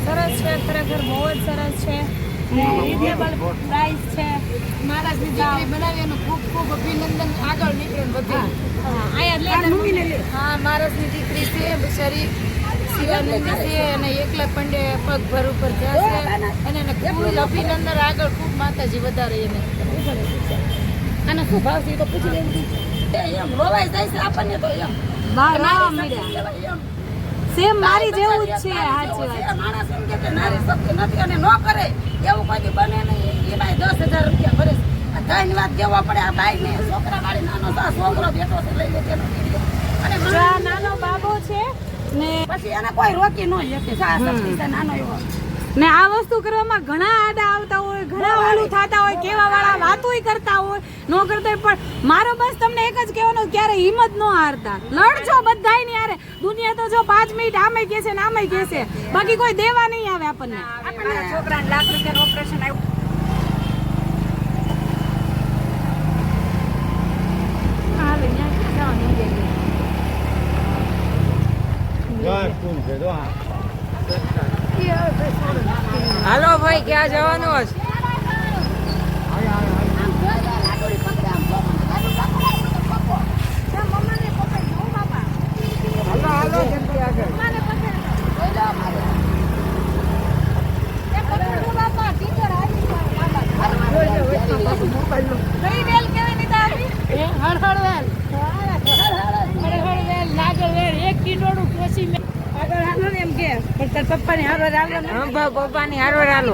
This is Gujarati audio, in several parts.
સરસ છે, ખરેખર બહુ જ સરસ છે. રિઝનેબલ પ્રાઇસ છે. મહારાજની દીકરી બનાવી એનું ખૂબ ખૂબ અભિનંદન. આગળ નીકળે બધે. હા, મહારાજની દીકરી છે બિચારી શિવાનંદી છે અને એકલા પંડે પગ ભર ઉપર થયા છે અને એને ખૂબ અભિનંદન. આગળ ખૂબ માતાજી વધારે એને. આનો શું ભાવ છે એ તો પૂછી લેવું. એમ રોવાઈ જાય છે આપણને તો એમ સેમ મારી જેવું જ છે. સાચી વાત. માણસ એમ કે નારી શક્તિ નથી અને ન કરે એવું કોઈ બને નહીં. એમાં 10,000 રૂપિયા ભરે છે. ધન્યવાદ દેવો પડે આ બાઈ ને. છોકરા વાળી નાનો છોકરો બેઠો છે લઈ લે તેનો અને નાનો બાબો છે ને પછી એને કોઈ રોકી ન શકે. શક્તિ છે નાનો એવો. ને આ વસ્તુ કરવામાં ઘણા આડા આવતા હોય, ઘણા ઓલું થતા હોય, કેવા વાળા વાતોય કરતા હોય, ન કરતા હોય. પણ મારો બસ તમને એક જ કહેવાનું, ક્યારે હિંમત ન હારતા. લડજો બધાય ની યારે. દુનિયા તો જો 5 મિનિટ આમે કે છે ને આમે કે છે, બાકી કોઈ દેવા નહીં આવે આપણને. મારા છોકરાને લાખ રૂપિયાનું ઓપરેશન આવ્યું. હાલો ભાઈ, ક્યાં જવાનું હશે? પપ્પાની હારવાર હાલો. પપ્પાની હારવાર હાલો.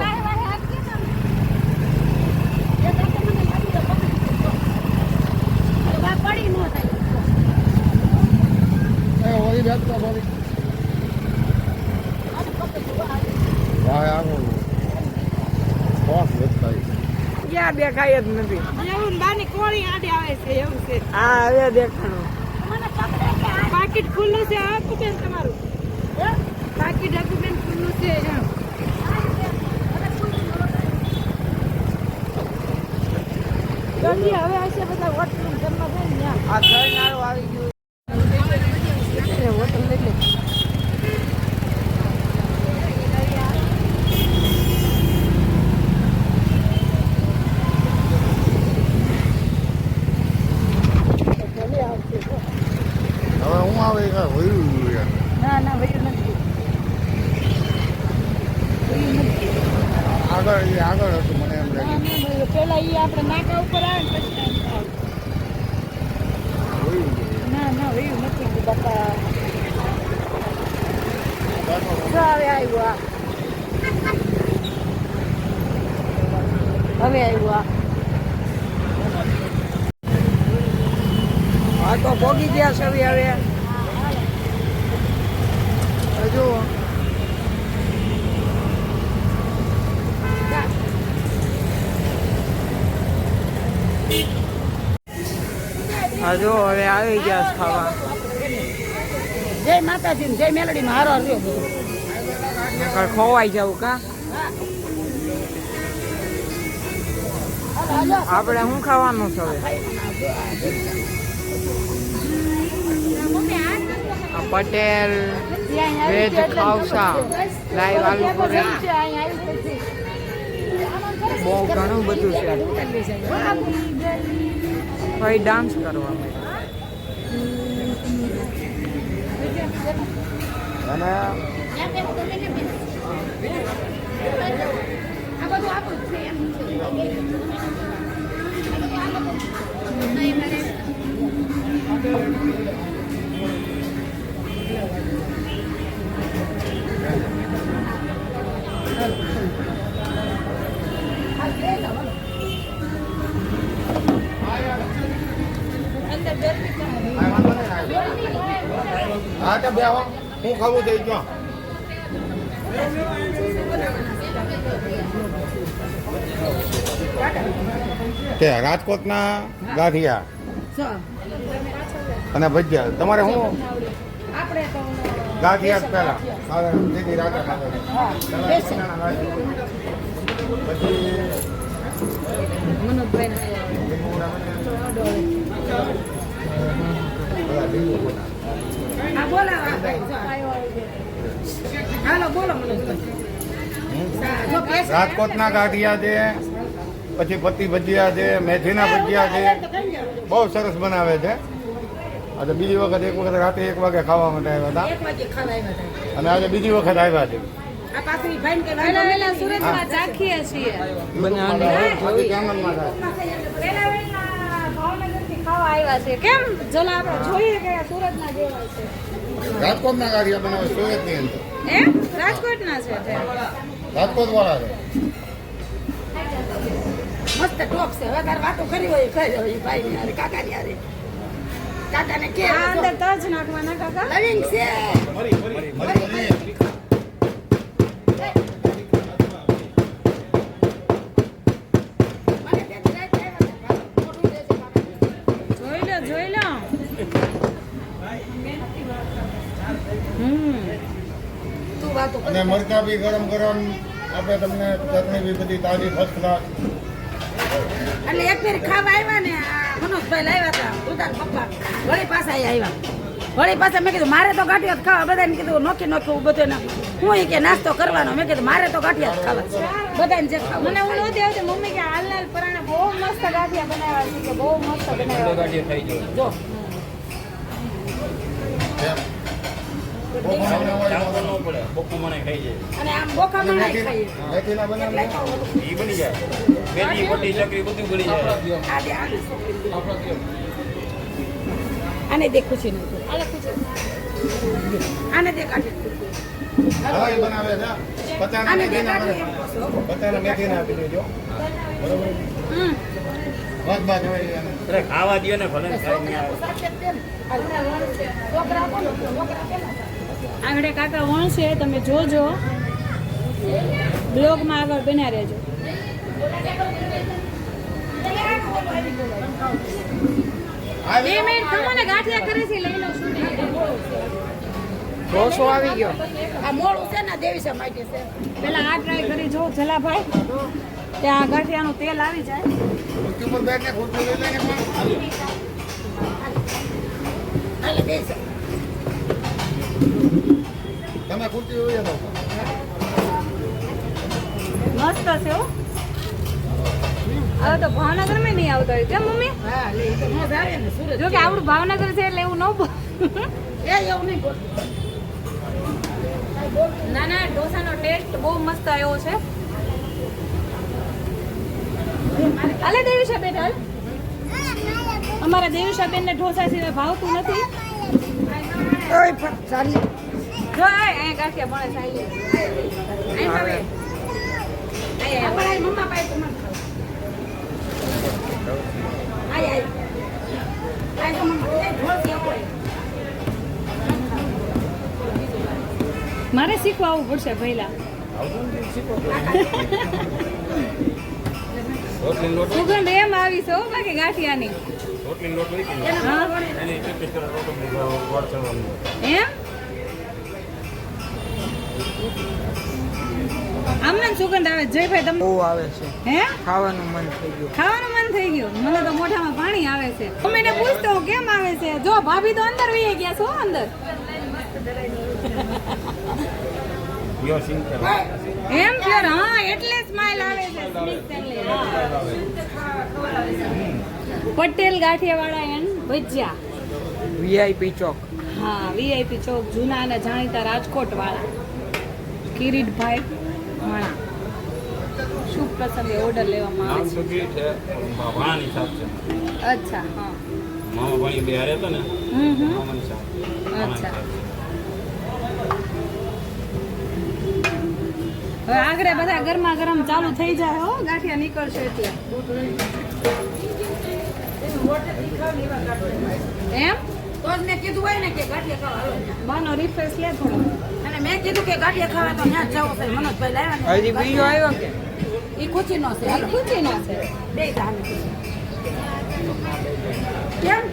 ક્યાં દેખાય જ નથી. એવું બાની કોળી આડે આવે છે એવું છે. હા, હવે દેખાણું. પાકીટ ખુલ્લું છે. આખું બેન તમારું પાકીટ આખું બેન ખુલ્લું છે. જલ્દી હવે હશે બધા હોટલ ઘરમાં જાય ને આ ઘર નાળું આવી ગયું. હોટલ લઈ લે. ના ના વયું નથી. આગળ હતું મને એમ લાગે. પેલા ઈ આપણે નાકા ઉપર આવે ને પછી ના ના વયું નથી બાપા. હવે આવ્યું હવે આવ્યું હા તો ભોગી ગયા છે હવે. હજુ હજુ હવે આવી ગયા ખાવા. જય માતાજી જય મેલડી માં હારો રહ્યો બધો. ખોવાઈ જવું કા. આપણે શું ખાવાનું છે હવે? પટેલ વેજ ખાવસા લાઈવ આલુ પૂરી બહુ ઘણું બધું છે. ભાઈ ડાન્સ કરવા હા તો બે હું ખાવું થઈ ગયો. કે રાજકોટના ગાંઠિયા અને ભજીયા. તમારે શું ગાંઠિયા જ પહેલા દીદી રાતે બોલો મનોજભાઈ. જો કેસ રાજકોટના ગાંઠિયા છે, પછી પત્તી ભજીયા છે, મેથીના ભજીયા છે, બહુ સરસ બનાવે છે. આજે બીજી વખત એક વખત રાતે 1 વાગે ખાવા માટે આવ્યા 1 વાગે ખાવા આવ્યા હતા. હતા અને આજે બીજી વખત આવ્યા છે. આ પાછળ ભાઈને કે પહેલા વહેલા સુરતમાં ચાખીએ છીએ બાકી આનંદમાં થાય. પહેલા વહેલા ભાવનગરથી ખાવા આવ્યા છે. કેમ જલા આપણે જોઈએ કે સુરતના જેવા છે રાજકોટના ગાંઠિયા બનાવે સુરતની અંદર. એમ રાજકોટના છે તે. રાજકોટ વાળા છે. મસ્ત ટોપ છે. હવે તાર વાતો કરી હોય કહી દો એ ભાઈ ની કાકા ની કાકાને કે આ અંદર તજ નાખવાના કાકા લવિંગ છે. જોઈ લો તું વાતો અને મરચા બી ગરમ ગરમ આપણે તમને ચટણી બી બધી તાજી ફર્સ્ટ ક્લાસ. એટલે એક ફેર ખાવા આવ્યા ને આ મનોજભાઈ લાવ્યા હતા ઉતાર પપ્પા વળી પાછા આવ્યા. વળી પાછા મેં કીધું મારે તો ગાંઠિયા જ ખાવા. બધાને કીધું નોખી નોખું બધું હું એ કે નાસ્તો કરવાનો. મેં કીધું મારે તો ગાંઠિયા જ ખાવા બધાને જે ખાવું. મને હું નહોતી આવતી મમ્મી કે હાલ પરાણે બહુ મસ્ત ગાંઠિયા બનાવ્યા છે કે બહુ મસ્ત બનાવ્યા જો અને આમ બોખા માં ખાઈએ. મેથીના બનાવે આ દે આને દે ખુશી નું આને દે કાઢી હા, એ બનાવે છે. પચાના આને દે મેથીના કાઢી બનાવે. પચાના મેથીના આપી દેજો. બરોબર. વાત હોય એને. ખાવા દો ને ભલે ને ખાઈ નહીં આવે. આગળ કાકા વણશે તમે જોજો બ્લોગમાં આગળ બન્યા રહેજો. હા, 2 મિનિટ થમો ને ગાંઠિયા કરે છે લઈ લો શું ઢોસો આવી ગયો. આ મોળું છે ને દેવીસા માટે છે. પેલા આ ટ્રાય કરી જો જલાભાઈ ત્યાં ગાંઠિયાનું તેલ આવી જાય. ખુરશી ઉપર બેઠને ખુરશી લઈ લઈને પણ હાલે દેવીસા તમે ખુરશી હોય તો મસ્ત છે હો. હવે તો ભાવનગરમાં નહીં આવતો હોય કેમ મમ્મી? હા લે તો મજા આવે ને સુરત. જો કે આપણું ભાવનગર છે એટલે એવું ન એ એવું નહીં બોલ. ના ના ઢોસાનો ટેસ્ટ બહુ મસ્ત આવ્યો છે. હાલે દેવીશાબેન હાલ. અમારા દેવીશાબેનને ઢોસા સિવાય ભાવતું નથી. ઓય પણ ચાલી જો અહીંયા ગાંઠિયા બને સાઈ અહીં હવે આપણા મમ્મા પાસે તમાર આય આય આય તો મમ્મા લે ઢોસી આપો. મારે શીખવા આવવું પડશે પહેલા. સુગંધ એમ આવી છે હો બાકી ગાંઠિયાની. હા એમ આમને સુગંધ આવે જયભાઈ તમે બહુ આવે છે હે ખાવાનું મન થઈ ગયું. ખાવાનું મન થઈ ગયું. મને તો મોઢામાં પાણી આવે છે. મમ્મીને પૂછતો હું કેમ આવે છે. જો ભાભી તો અંદર વહી ગયા છો અંદર એમ પ્યોર. હા એટલે સ્માઈલ આવે છે. પટેલ ગાંઠિયાવાળા એન્ડ ભજીયા. વીઆઈપી ચોક. હા વીઆઈપી ચોક જૂના અને જાણીતા રાજકોટ વાળા કિરીટભાઈ વાળા. શુભ પ્રસંગે ઓર્ડર લેવામાં આવે છે. અચ્છા હા મામા ભાઈ બે હારે હતા ને હમ મામાની સાથે અચ્છા હવે આગળ બધા ગરમા ગરમ ચાલુ થઈ જાય હો ગાંઠિયા નીકળશે એટલે એમ તો જ મેં કીધું હોય ને કે ગાંઠિયા ખાવા હાલો. બાનો રિફ્રેશ લે થોડો. અને મેં કીધું કે ગાંઠિયા ખાવા તો ત્યાં જ જવું છે. મનોજભાઈ લાવ્યા હજી બીજો આવ્યો કે ને એ ખુશી નો છે. હાલો ખુશી ના છે. બે ધાને કેમ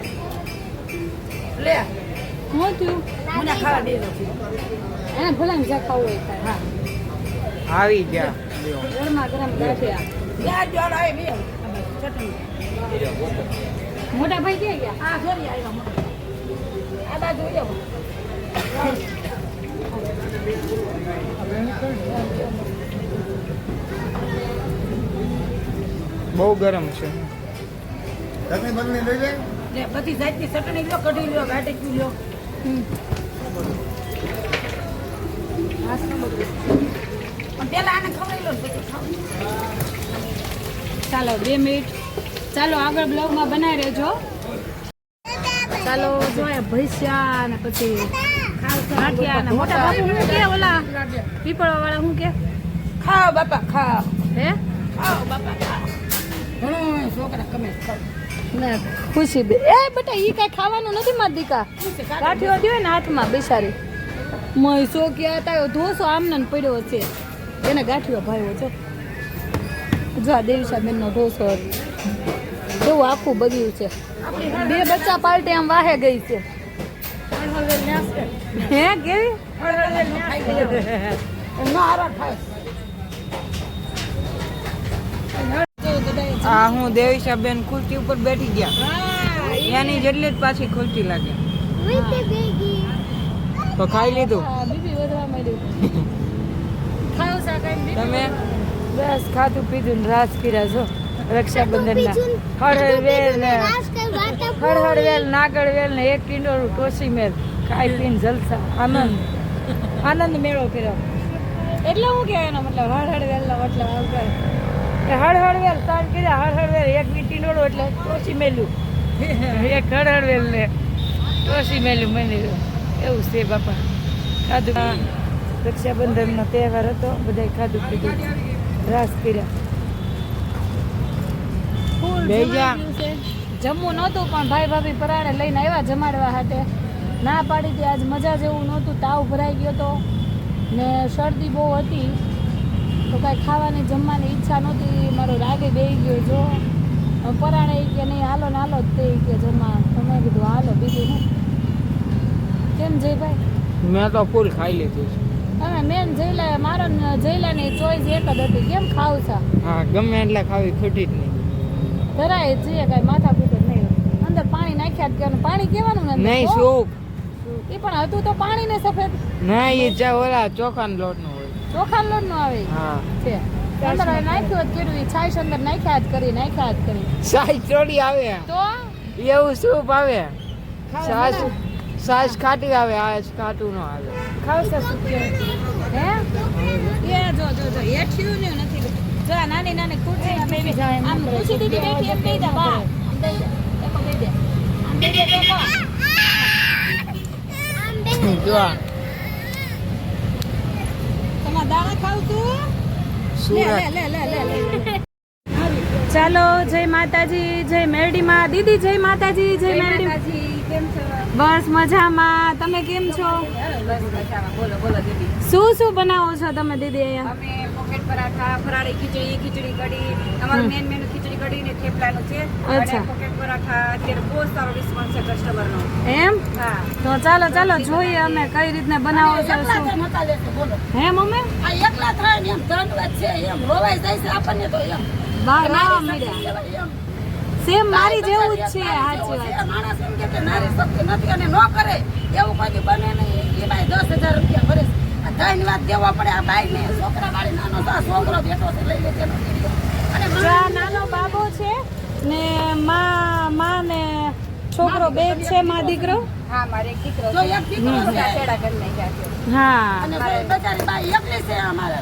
લે હું થયું મને ખાવા દે દો. એને ભલે ને જ્યાં ખાવું હોય ખાય. હા આવી ગયા. ગરમા ગરમ ગાંઠિયા. ત્યાં જ આવે બે ચટણી. મોટા ભાઈ ક્યાં ગયા? આ જોરી આવ્યા મોટા. આ બાજુ આવ્યો. બહુ ગરમ છે ચટણી બદલી લઈ લે. બધી જાતની ચટણી લો, કઢી લો, ગાંઠી લો. પણ પેલા આને ખવડાવી લો ને પછી ખાવ. ચાલો 2 મિનિટ, ચાલો આગળ બ્લોગમાં બનાવી રહેજો. ચાલો જોયા ભૈસ્યા ને પછી ગાંઠિયા ને મોટા બાપુ હું કે ઓલા પીપળા વાળા હું કે ખાઓ બાપા ખાઓ, હે ખાઓ બાપા ખાઓ. ઘણું છોકરા ગમે છે, ખાઓ. ના ખુશી બે એ બેટા ઈ કઈ ખાવાનું નથી માર દીકા. ગાંઠિયો દ્યો ને હાથમાં બિચારી મય સો ક્યાં હતા ધોસો આમને ને પડ્યો છે એને ગાંઠિયો ભાવ્યો છે. જો આ દેવીશાબેન નો ઢોસો કેવું આખું બગડ્યું છે. 2 બચ્ચા પાર્ટી આમ વાહે ગઈ છે. હે કેવી આ હું દેવીશાબેન ખુરશી ઉપર બેઠી ગયા એની જેટલી જ પાછી ખુરશી લાગે તો ખાઈ લીધું બીબી વધવા માંડ્યું. ખાવ સા કઈ તમે બસ ખાધું પીધું ને રાસ કર્યા છો રક્ષાબંધન ના હળહળવેલ ને હળહળવેલ નાગરવેલ ને 1 કિંડોળું ટોસી મેલ ખાઈ પીને જલસા આનંદ મેળો કર્યો. એટલે હું કહેવાય એનો મતલબ હળહળવેલ નો મતલબ આવકાર હળહળવેલ 3 કર્યા હળહળવેલ 1 કિંડોળું એટલે ટોસી મેલ્યું 1 હળહળવેલ ને ટોસી મેલ્યું મને એવું છે બાપા. ખાધું રક્ષાબંધન નો તહેવાર હતો બધા ખાધું પીધું રાસ કર્યા. બેહી જા. જમવું નહોતું પણ ભાઈ ભાભી પરાણે લઈને આવ્યા જમાડવા હાથે. ના પાડી હતી આજ મજા જેવું નહોતું, તાવ ભરાઈ ગયો હતો ને શરદી બહુ હતી તો કાંઈ ખાવાની જમવાની ઈચ્છા નહોતી. મારો રાગે બેહી ગયો જો પરાણે કે નહીં હાલો ને હાલો જ તે કે જમવા તો મેં કીધું હાલો બીજું હું કેમ જયભાઈ મેં તો ફૂલ ખાઈ લીધું છે. હવે મેન જયલા મારો જયલાની ચોઈસ એક જ હતી કેમ ખાવ છા હા ગમે એટલે ખાવી ખોટી જ નહીં. ધરાય જ જઈએ કાંઈ માથા પીતો નહીં. અંદર પાણી નાખ્યા જ કરવાનું. પાણી કેવાનું ને નહીં સૂપ એ પણ હતું તો પાણી ને સફેદ ના એ ચા ઓલા ચોખાના લોટનું હોય. ચોખા લોટ નું આવે હા છે અંદર હવે નાખ્યું જ કર્યું ઈ છાશ અંદર નાખ્યા જ કરી સાસ ચોળી આવે તો એવું સૂપ આવે ખાવ સાસ ખાટી આવે આ ખાટું ન આવે. ખાવશે શું હે એ જો જો જો એઠ્યું ને નથી જો આ નાની નાની ખુરશી આમ ખુરશી દીદી બેઠી એમ દઈ દે બા આમ દઈ દે એકો દઈ દે આમ દઈ દે એકો જો આ તમાર દાણા ખાવ તું સુરત લે ચાલો જય માતાજી જય મેરડીમાં દીદી જય માતાજી જય મેરડી કેમ છો? બસ મજામાં તમે કેમ છો બસ મજામાં. બોલો બોલો દીદી. શું શું બનાવો છો તમે દીદી અહીંયા અમે પોકેટ પરાઠા, ફરાળી ખીચડી, ખીચડી કઢી, અમારું મેન મેનુ ખીચડી કઢી ને થેપલાનું છે. અને અચ્છા. પોકેટ પરાઠા અત્યારે બહુ સારો રિસ્પોન્સ છે કસ્ટમરનો. એમ હા. તો ચાલો ચાલો જોઈએ અમે કઈ રીતના બનાવો છો શું હે મમ્મી આ એકલા થાય ને એમ ધનવત છે એમ રોવાઈ જાય છે આપણને તો એમ બહાર નાવા મળ્યા સેમ મારી જેવું જ છે સાચી વાત માણસ એમ કે નારી શક્તિ નથી અને ન કરે એવું કોઈ બને નહીં. એ ભાઈ 10,000 રૂપિયા ભરે છે. ધન્યવાદ દેવો પડે આ ભાઈ ને. છોકરા વાળી નાનો તો આ છોકરો બેઠો છે લઈ લે તેનો અને જો આ નાનો બાબો છે ને માં ને છોકરો બે જ છે માં દીકરો હા મારે એક દીકરો છે. એક દીકરો છે છેડા કરી નાખ્યા છે. હા અને બચારી બાઈ એકલી છે અમારે.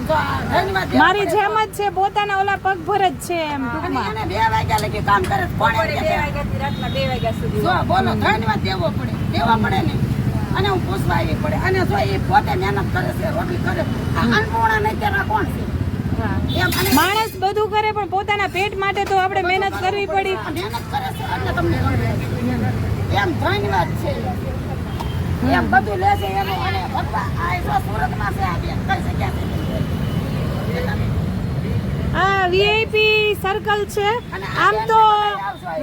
તો આ ધન્યવાદ દેવો મારી પડે. જેમ જ છે પોતાના ઓલા પગભર જ છે એમ અને ટૂંકમાં એને 2 વાગ્યા લગી કામ કરે છે. કોણ એમ કે છે? રાતના 2 વાગ્યા સુધી જો બોલો ધન્યવાદ દેવો પડે ને અને હું પૂછવા આવી પડે અને જો એ પોતે મહેનત કરે છે રોટલી કરે આ અન્નપૂર્ણા નહીં તેના કોણ છે એમ અને માણસ બધું કરે પણ પોતાના પેટ માટે તો આપણે મહેનત કરવી પડી મહેનત કરે છે એટલે તમને એમ ધન્યવાદ છે એમ બધું લે છે એમ અને પપ્પા આ જો સુરતમાં છે આ બેન કઈ જગ્યા છે આ વીઆઈપી સર્કલ છે આમ તો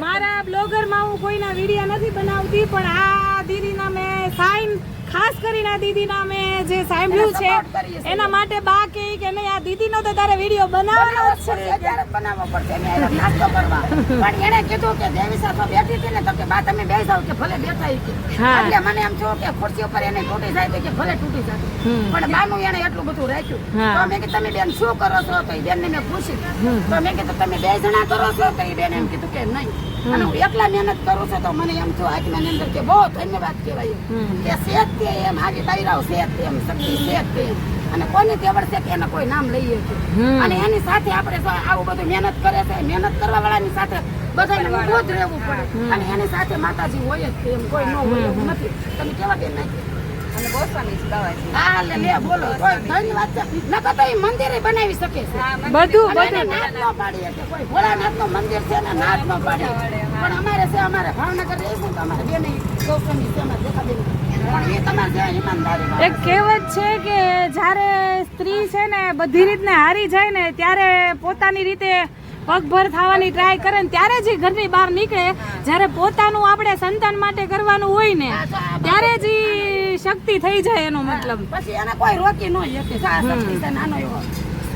મારા બ્લોગરમાં હું કોઈના વિડીયો નથી બનાવતી પણ આ દીદીના મેં સાઈન ખાસ કરીને આ દીદીના મેં જે સાંભળ્યું છે એના માટે બા કહે કે નહીં આ દીદીનો તો તારે વિડીયો બનાવવાનો જ છે. ત્યારે બનાવવો પડશે અમે આવ્યા નાસ્તો કરવા પણ એણે કીધું કે દેવી સાથે બેઠી હતી ને તો કે બા તમે બેસી જાવ કે ભલે બેઠા ઈ કે હા. એટલે મને એમ થયું કે ખુરશી ઉપર એને તૂટી જાય તો કે ભલે તૂટી જાય પણ બાનું એને એટલું બધું રાખ્યું હા. તો મેં કીધું તમે બેન શું કરો છો તો ઈ બેનને મેં પૂછ્યું તો મેં કીધું તમે 2 જણા કરો છો તો ઈ બેન એમ કીધું કે નહીં અને હું એકલા મહેનત કરું છું તો મને એમ થયું આત્માની અંદર કે બહુ ધન્યવાદ કહેવાય કે સેજ તે એમ હાજી બાયરાઓ સેજ તે એમ શક્તિ સેજ તે એમ. અને કોઈને તેવડ છે કે એને કોઈ નામ લઈએ છે અને એની સાથે આપણે જો આવું બધું મહેનત કરે છે મહેનત કરવા વાળાની સાથે બધાને ઊભું જ રહેવું પડે અને એની સાથે માતાજી હોય જ તે એમ કોઈ ન હોય એવું નથી તમે કેવા બેન નાખી અને ગોસ્વામી દવા છે. હા લે બોલો કોઈ ધન્યવાદ છે નકર તો ઈ મંદિરે બનાવી શકે છે બધું અને એને નાદ ન પાડી શકે કોઈ ભોળાનાથનું મંદિર છે ને નાદ ન પાડી પણ અમારે છે અમારે ભાવનગર રહીશું તો અમારે બેન ગૌસ્વામી છે અમારે દેખાબેન પણ એ તમારે જે ઈમાનદારી એક કહેવત છે કે જ્યારે સ્ત્રી છે ને બધી રીતને હારી જાય ને ત્યારે પોતાની રીતે પગભર થવાની ટ્રાય કરે ને ત્યારે જ ઈ ઘરની બહાર નીકળે. જ્યારે પોતાનું આપણે સંતાન માટે કરવાનું હોય ને ત્યારે જ ઈ શક્તિ થઈ જાય એનો મતલબ. પછી એને કોઈ રોકી ન શકે સા શક્તિ છે નાનો એવો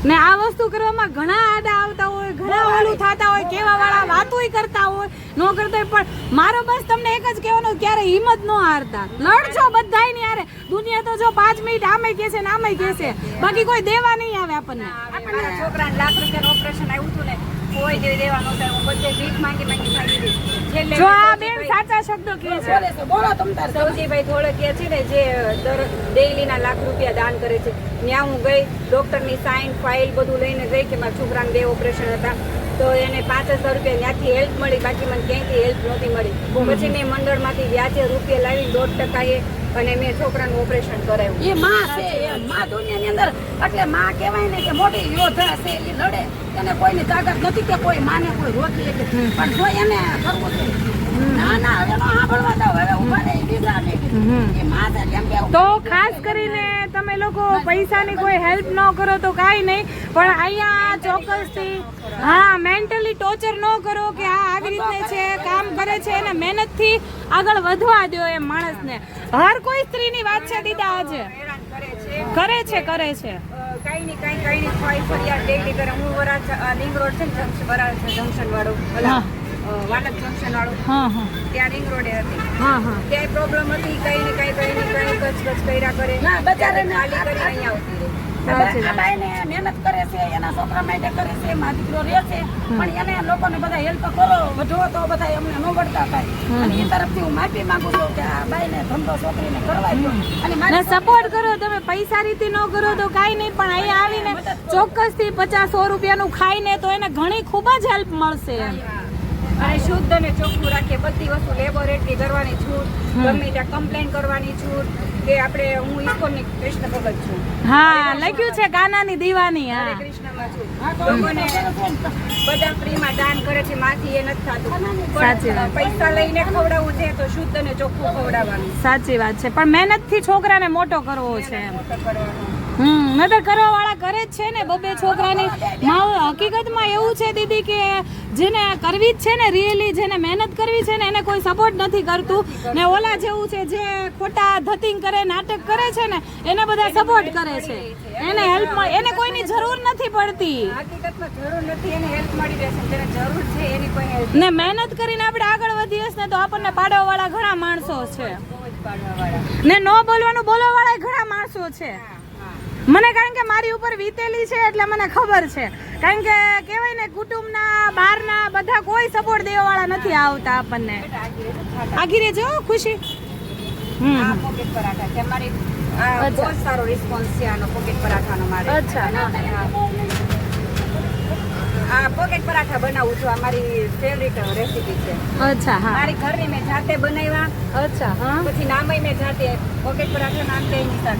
ને આ વસ્તુ કરવામાં ઘણા આડા આવતા હોય, ઘણા ઓલું થતા હોય, કેવા વાળા વાતોય કરતા હોય, નો કરતા હોય. પણ મારો બસ તમને એક જ કહેવાનું ક્યારે હિંમત ન હારતા, લડજો બધાય ની હારે. દુનિયા તો જો 5 મિનિટ આમે કે છે ને આમે કે છે, બાકી કોઈ દેવા નહીં આવે આપણને. મારા છોકરાને લાખ રૂપિયાનું ઓપરેશન આવ્યું હતું ને કોઈ દે દેવા નહોતા. હું બધે ભીખ માંગી ભાગી દીધી. છેલ્લે જો આ બેન સાચા શબ્દો કહે છે. બોલે છે બોલો તમ તાર સૌજીભાઈ ધોળકિયા છે ને જે ડેઈલીના લાખ રૂપિયા દાન કરે છે, ત્યાં હું ગઈ, ડોક્ટરની સાઇન ફાઇલ બધું લઈને ગઈ કે મારા છોકરાને 2 ઓપરેશન હતા તો એને 5000 રૂપિયા ત્યાંથી હેલ્પ મળી, બાકી મને ક્યાંયથી હેલ્પ નહોતી મળી. પછી મેં મંડળમાંથી વ્યાજે રૂપિયા લાવી 2% અને મેં છોકરાનું ઓપરેશન કરાવ્યું. એ માં છે એ માં દુનિયાની અંદર એટલે માં કહેવાય ને કે મોટી યોદ્ધા છે એ લડે એને કોઈની તાકાત નથી કે કોઈ માને કોઈ રોકી શકે પણ જો એને કરવું છે ના ના હવે નો સાંભળવા દો હવે ઉભા રહી બીજા ને એ માં છે કેમ કે તો ખાસ કરીને તમે લોકો પૈસાની કોઈ હેલ્પ ન કરો તો કાંઈ નહીં, પણ અહીંયા ચોક્કસથી હા મેન્ટલી ટોર્ચર ન કરો કે આ આવી રીતે છે કામ કરે છે અને મહેનતથી આગળ વધવા દો એમ માણસને. હર કોઈ સ્ત્રીની વાત છે દીદા આજે હેરાન કરે છે. કરે છે કરે છે. કાંઈ નહીં ફરિયાદ ડેઈલી કરે. હું વરાછા રિંગ રોડ છે ને વરાછા જંકશન વાળું વાલક જંકશન વાળું હા હા ત્યાં રિંગ રોડે હતી. હા હા ક્યાંય પ્રોબ્લેમ હતી કઈ ને કઈ કચ કર્યા કરે. ના બચારાને ખાલી કરીને અહીંયા આવતી રહી. આ બાઈને મહેનત કરે છે એના છોકરા માટે કરે છે એમાં દીકરો રહે છે પણ એને લોકોને બધા હેલ્પ કરો વધો તો બધા એમને ન વળતા થાય અને એ તરફથી હું માફી માંગુ છું કે આ બાઈને ધંધો છોકરીને કરવા દો અને ને સપોર્ટ કરો. તમે પૈસા રીતે ન કરો તો કાંઈ નહીં, પણ અહીંયા આવીને ચોક્કસથી 50-100 રૂપિયાનું ખાઈને તો એને ઘણી ખૂબ જ હેલ્પ મળશે. અને શુદ્ધ અને ચોખ્ખું રાખીએ. બધી વસ્તુ લેબોરેટરી કરવાની છૂટ, ગમે ત્યાં કમ્પ્લેન કરવાની છૂટ કે આપણે હું ઇસ્કોનની કૃષ્ણ ભગત છું. હા લખ્યું છે કાનાની દીવાની. હા કૃષ્ણમાં છું. લોકોને બધા ફ્રીમાં દાન કરે છે, માંથી એ નથી થતું. સાચી વાત. પણ પૈસા લઈને ખવડાવવું છે તો શુદ્ધ અને ચોખ્ખું ખવડાવવાનું. સાચી વાત છે, પણ મહેનતથી છોકરાને મોટો કરવો છે એમ. મોટો કરવાનો. નતર કરવા વાળા કરે જ છે ને. 2 છોકરાની હકીકતમાં એવું છે દીદી કે જેને કરવી જ છે ને રિયલી જેને મહેનત કરવી છે ને એને કોઈ સપોર્ટ નથી કરતું, ને ઓલા જેવું છે જે ખોટા ધતિંગ કરે નાટક કરે છે ને એને બધા સપોર્ટ કરે છે. એને હેલ્પ એને કોઈની જરૂર નથી પડતી હકીકતમાં જરૂર નથી, એને હેલ્પ મળી રહેશે. જેને જરૂર છે એની કોઈ હેલ્પ ને મહેનત કરીને આપણે આગળ વધીએ ને તો આપણને પાડવા વાળા ઘણા માણસો છે બહુ જ પાડવાવાળા. ને ન બોલવાનું બોલવા વાળા ઘણા માણસો છે. મને કારણ કે મારી ઉપર વીતેલી છે એટલે મને ખબર છે. કારણ કે કહેવાય ને કુટુંબના બહારના બધા કોઈ સપોર્ટ દેવા વાળા નથી આવતા આપણને. આગી રેજો ખુશી. આ પોકેટ પરાઠા છે અમારી. આ બહુ સારો રિસ્પોન્સ છે આનો પોકેટ પરાઠાનો મારે. અચ્છા. આ પોકેટ પરાઠા બનાવું છું. આ મારી ફેવરિટ રેસીપી છે. અચ્છા હા. મારી ઘરની મેં જાતે બનાવ્યા. અચ્છા હા. પછી નામય મેં જાતે પોકેટ પરાઠા નામ કે નિશાન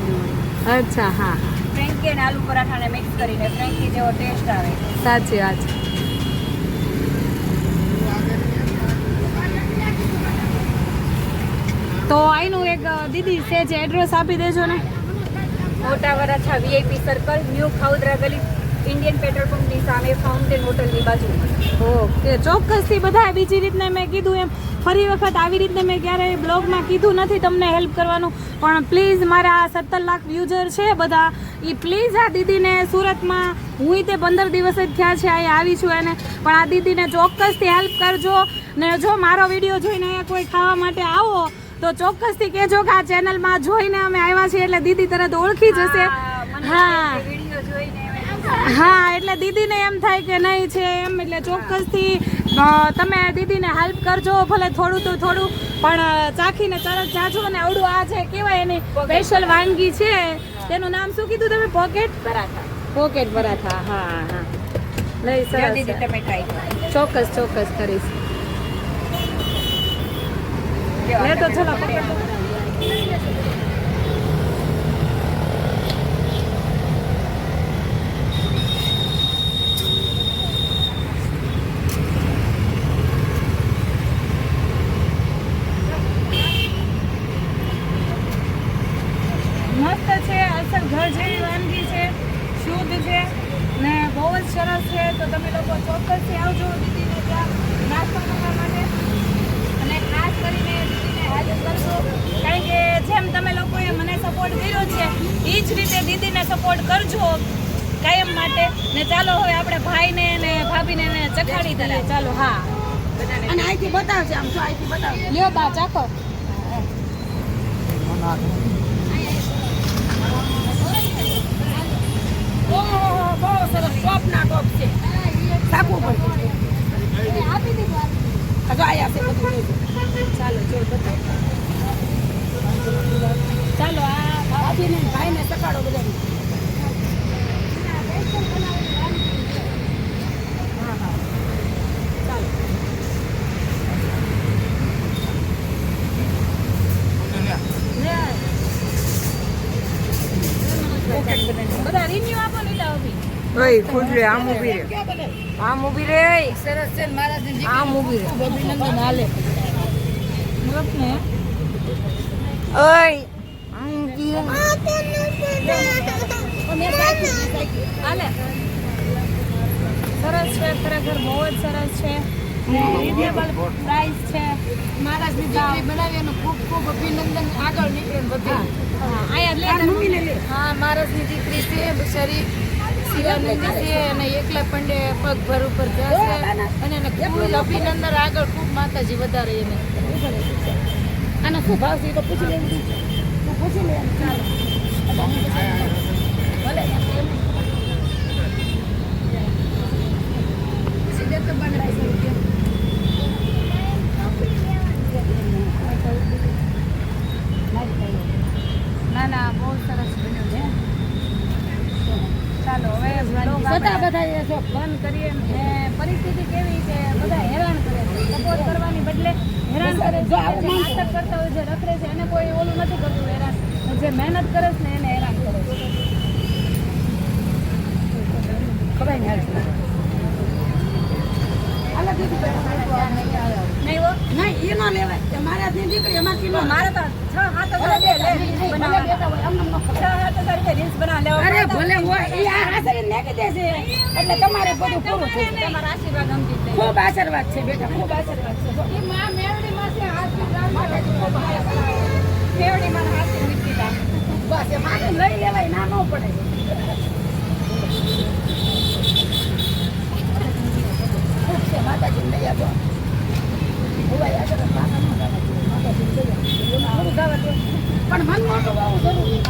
અચ્છા હા. ફ્રેન્કી અને આલુ પરાઠાને મિક્સ કરીને ફ્રેન્કી જેવો ટેસ્ટ આવે. સાચી વાત છે. તો આનું એક દીદી છે જે એડ્રેસ આપી દેજો ને. મોટા વરાછા VIP સર્કલ, ન્યૂ ખાઉદરા ગલી, ઇન્ડિયન પેટ્રોલ પંપની સામે ફાઉન્ટેન હોટલની બાજુમાં. ઓકે, ચોક્કસથી બધા બીજી રીતને મેં કીધું એમ ફરી વખત આવી રીતે મેં ક્યારેય બ્લોગમાં કીધું નથી તમને હેલ્પ કરવાનું, પણ પ્લીઝ મારા 17 લાખ વ્યૂઝર છે બધા, એ પ્લીઝ આ દીદીને સુરતમાં હું તે 15 દિવસ જ થયા છે અહીંયા આવી છું એને, પણ આ દીદીને ચોક્કસથી હેલ્પ કરજો. ને જો મારો વિડીયો જોઈને અહીંયા કોઈ ખાવા માટે આવો તો ચોક્કસથી કહેજો કે આ ચેનલમાં જોઈને અમે આવ્યા છીએ, એટલે દીદી તરત ઓળખી જશે. હા વિડીયો જોઈને હા, એટલે દીદીને એમ થાય કે નહીં છે એમ, એટલે ચોક્કસથી તમે દીદીને હેલ્પ કરજો, ભલે થોડું તો થોડું, પણ ચાખીને તરત જાજો. અને આવડું આ છે કેવાય એની સ્પેશિયલ વાનગી છે, તેનું નામ શું કીધું તમે? પોકેટ પરાઠા. પોકેટ પરાઠા. હા હા, નહીં જો સરસ દીદી છે. તમે ટ્રાય કરો. ચોક્કસ કરીશ. લે તો ચલો મસ્ત છે, અસલ ઘર જેવી વાનગી છે, શુદ્ધ છે ને બહુ જ સરસ છે. તો તમે લોકો ચોક્કસથી આવજો દીદીને ત્યાં નાસ્તો કરવા માટે, અને ખાસ કરીને દીદીને હેલ્પ કરજો, કારણ કે જેમ તમે લોકોએ મને સપોર્ટ કર્યો છે એ જ રીતે દીદીને સપોર્ટ કરજો કાયમ માટે. ને ચાલો હવે આપણે ભાઈને ને ભાભીને ને ચખાડી દઈએ. ચાલો. હા, અને અહીંથી બતાવશે, આમ જો અહીંથી બતાવશે. લ્યો બા ચાખો. ઓહો, બહુ સરસ, ટોપના ટોપ છે. સાકું પડશે. આપી દીધું. જો આયા છે બધું જોજો. ચાલો જો બતાવો. ચાલો આ ભાભીને ને ભાઈને સકાળો બધાને. બધા રિન્યુ આપો ને તા અભી. ઓય ફૂટલે આમ ઊભી રે. આમ ઊભી રે. સરસ છે ને મહારાજને દીકરી. આમ ઊભી રે. અભિનંદન હાલે. ને ઓય આમ જી. હાલે. સરસ છે, ખરેખર બહુ જ સરસ છે. રિઝનેબલ પ્રાઇસ છે. મહારાજની દીકરી બનાવી એનું ખૂબ ખૂબ અભિનંદન. આગળ નીકળે ને બધે. અહીંયા લે મમ્મીને લે. હા, મહારાજની દીકરી છે, બિચારી શિવાનંદી છે, અને એકલા પંડે પગભર ઉપર જશે, અને એને ખૂબ અભિનંદન. આગળ ખૂબ માતાજી વધારે એને. આનો શું ભાવ છે એ તો પૂછી લેવું. તું પૂછી લે. ચાલો ભલે સીધે તો બનાવી શકીએ. ના ના બહુ સરસ બન્યું છે. ચાલો હવે બધા બધા જો બંધ કરીએ. ને પરિસ્થિતિ કેવી કે બધા હેરાન કરે છે, સપોર્ટ કરવાની બદલે હેરાન કરે છે. જે નાટક કરતા હોય, જે રખડે છે એને કોઈ ઓલું નથી કરતું હેરાન, જે મહેનત કરે છે ને એને હેરાન કરે છે. ખબર ને નહીં હો, નહીં એ ન લેવાય. મહારાજની દીકરી એમાંથી ન. મારે તો 6-7 હજાર રીલ્સ બનાવવા 6-7 હજાર રીલ્સ બનાવવા અરે લેવા ભલે હોય એ આ આશીર્વાદ નાખી દેશે એટલે તમારે બધું પૂરું થઈ જાય. તમારા આશીર્વાદ અમથી છે. ખૂબ આશીર્વાદ છે બેટા, ખૂબ આશીર્વાદ છે. એ માં મેવડીમાં છે, આશીર્વાદ ખૂબ આશીર્વાદ. કેવડીમાં હાથી નીકળીતા. બસ એ માને લઈ લેવાય, ના ન પડે. ખૂબ છે માતાજી લઈ આપો. ભુવાઈ આગળ માતા ન ગાવા જોઈએ, માતાજી લઈ આપો. થોડું ગાવા દો. પણ મન મોટું બહુ જરૂરી.